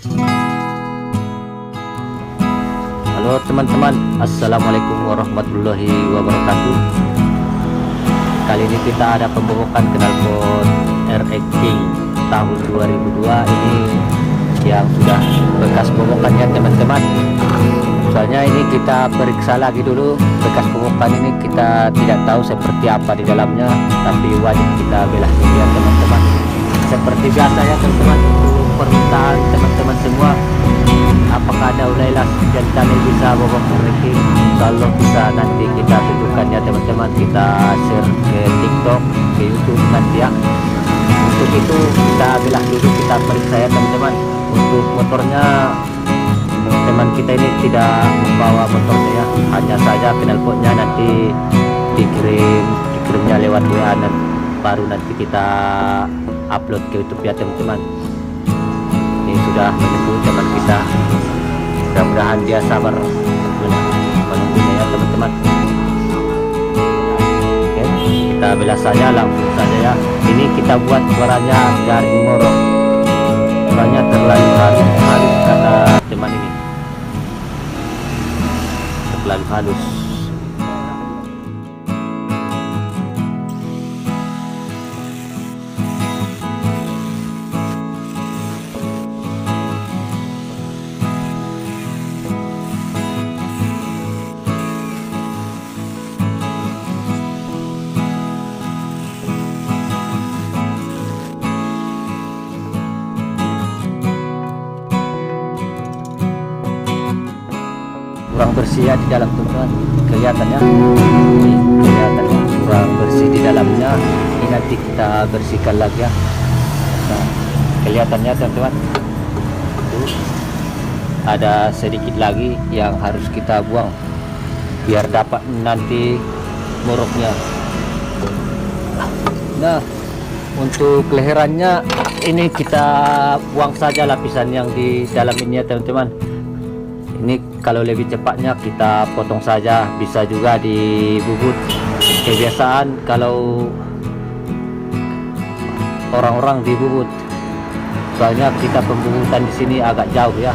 Halo teman-teman, assalamualaikum warahmatullahi wabarakatuh. Kali ini kita ada pembobokan knalpot RX King tahun 2002 ini yang sudah bekas bobokannya teman-teman. Soalnya ini kita periksa lagi dulu bekas bobokan ini, kita tidak tahu seperti apa di dalamnya, tapi wajib kita belah dulu ya teman-teman. Seperti biasa ya teman-teman, untuk permintaan teman-teman semua, apakah ada ulailah dan kami bisa bobok RX King? Insyaallah bisa, nanti kita tunjukkan ya teman-teman, kita share ke TikTok, ke YouTube nanti ya. Untuk itu kita belah dulu, kita periksa ya teman-teman. Untuk motornya teman kita ini tidak membawa motornya ya, hanya saja knalpotnya nanti dikirimnya lewat WA dan baru nanti kita upload ke YouTube ya teman-teman. Ini sudah menunggu teman kita, mudah-mudahan dia sabar menunggunya ya teman-teman. Oke, kita belah saja langsung saja ya. Ini kita buat suaranya garing ngorok, suaranya terlalu halus kata teman ini, terlalu halus. Kurang bersih ya di dalam teman-teman, kelihatannya ini kelihatannya kurang bersih di dalamnya. Ini nanti kita bersihkan lagi ya. Nah, kelihatannya teman-teman tuh ada sedikit lagi yang harus kita buang biar dapat nanti muruknya. Nah, untuk leherannya ini kita buang saja lapisan yang di dalam ini ya teman-teman. Ini kalau lebih cepatnya kita potong saja, bisa juga dibubut. Kebiasaan kalau orang-orang dibubut, soalnya kita pembubutan di sini agak jauh ya,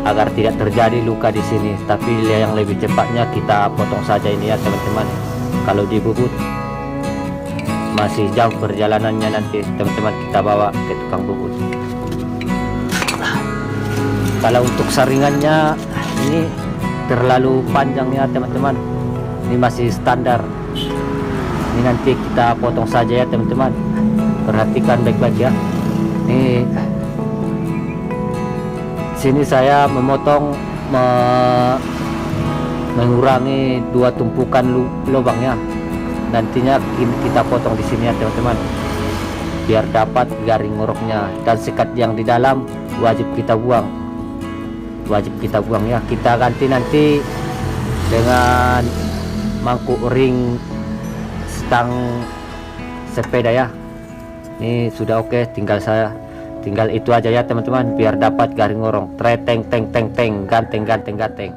agar tidak terjadi luka di sini. Tapi yang lebih cepatnya kita potong saja ini ya teman-teman. Kalau dibubut masih jauh perjalanannya, nanti teman-teman kita bawa ke tukang bubut. Kalau untuk saringannya ini terlalu panjang ya teman-teman, ini masih standar. Ini nanti kita potong saja ya teman-teman, perhatikan baik-baik ya. Ini sini saya memotong mengurangi 2 tumpukan lubangnya. Nantinya kita potong di sini ya teman-teman, biar dapat garing ngoroknya. Dan sekat yang di dalam wajib kita buang, ya. Kita ganti nanti dengan mangkuk ring stang sepeda ya. Ini sudah oke, tinggal itu aja ya teman-teman, biar dapat garing ngorong. Treteng teng teng teng, ganteng ganteng ganteng.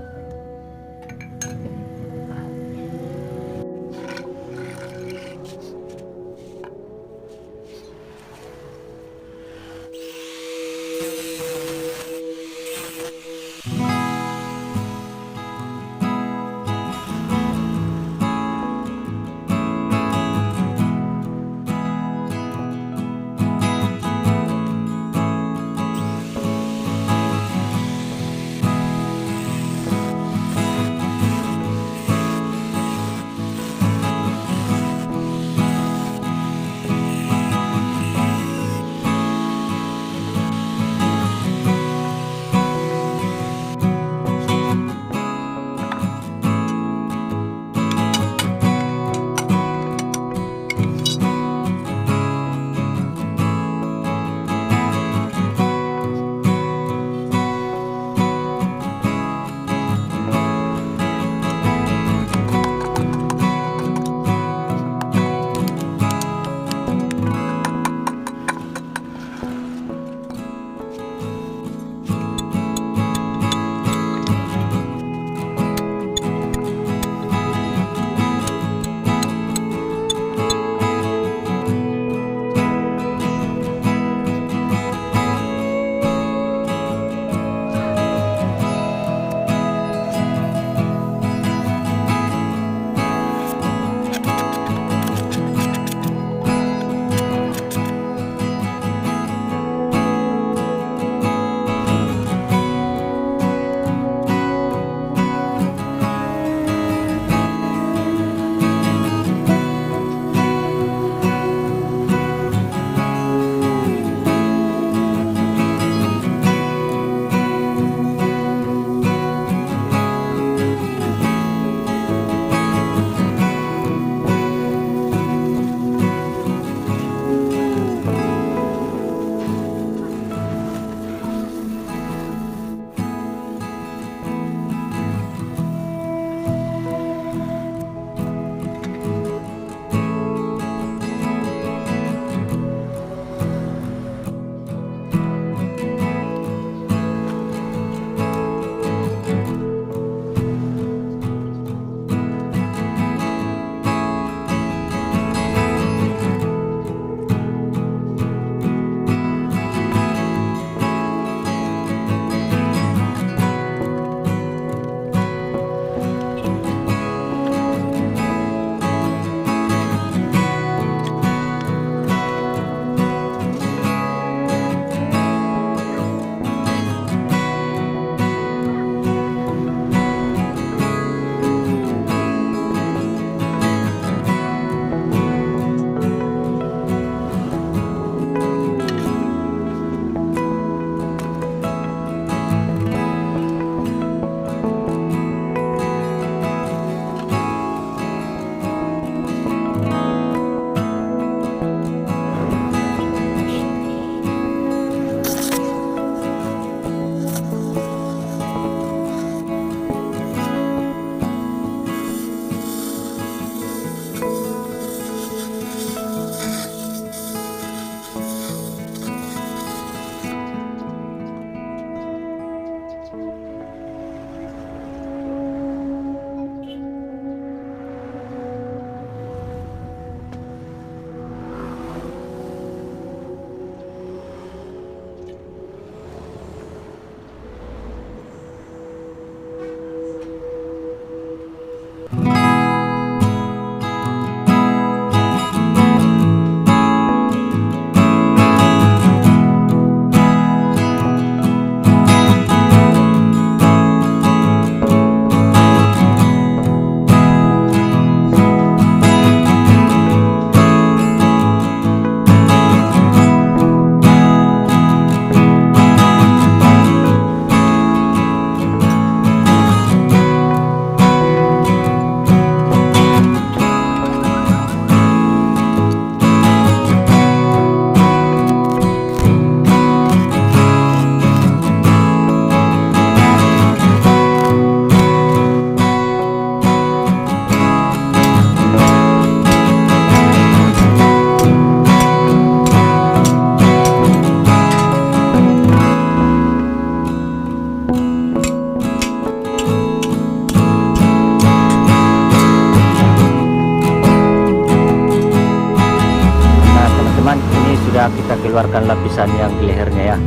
lapisan yang di lehernya ya.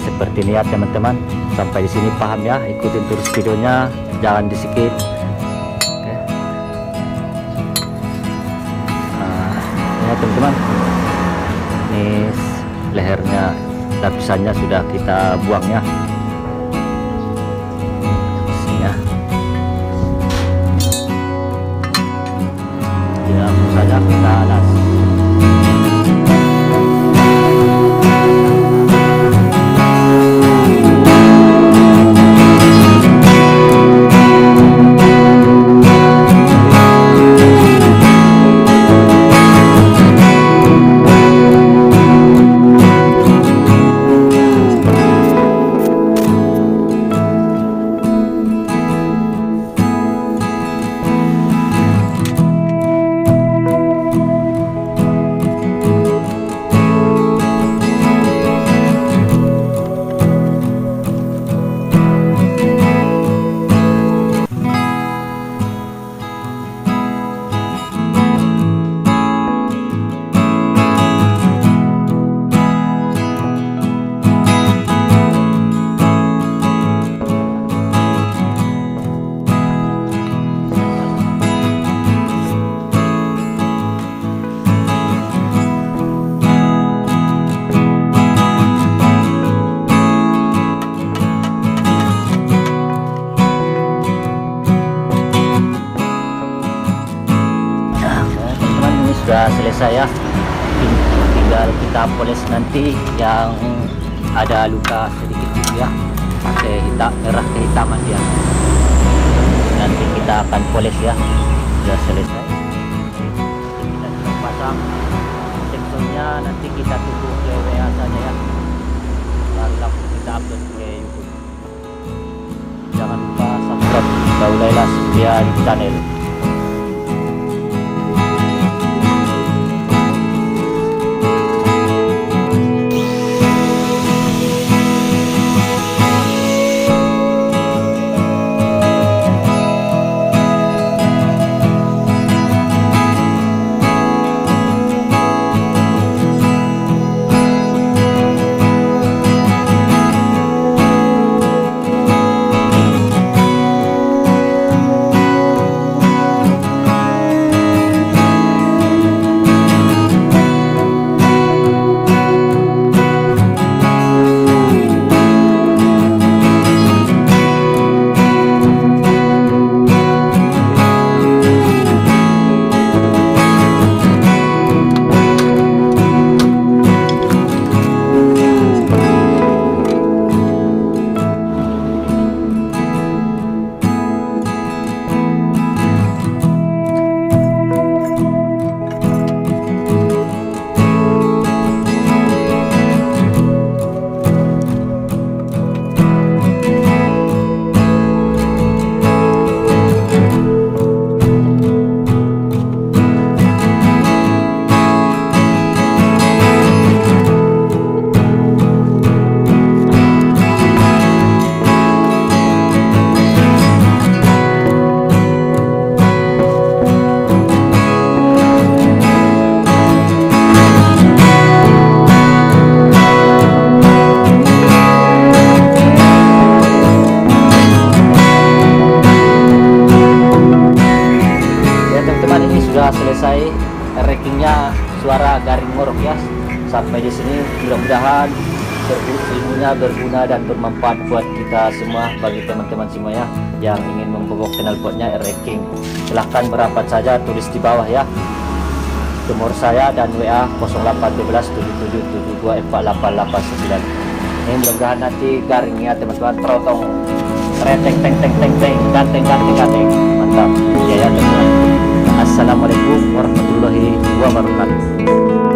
Seperti ini ya teman-teman. Sampai di sini paham ya, ikutin terus videonya, jangan di skip. Oke. Ya teman-teman, ini lehernya, lapisannya sudah kita buang ya. Sini ya. Langsung saja kita alas. Sudah selesai ya, tinggal kita poles nanti yang ada luka sedikit ya, pakai merah kehitaman dia. Nanti kita akan poles ya. Sudah selesai, kita sudah pasang teksturnya. Nanti kita tunggu ke WA saja ya, baru langsung kita upload ke YouTube. Jangan lupa subscribe Baulailah Sufyan channel. Selesai rackingnya, suara garing ngorok ya. Sampai di sini mudah-mudahan ilmunya berguna dan bermanfaat buat kita semua, bagi teman-teman semua ya yang ingin membobok knalpotnya racking. Silahkan merapat saja, tulis di bawah ya nomor saya dan WA 0812 7772 4889. Ini mudah-mudahan nanti garingnya teman-teman terotong reteng teng teng teng teng ganteng ganteng ganteng mantap ya ya teman-teman. Assalamualaikum warahmatullahi wabarakatuh.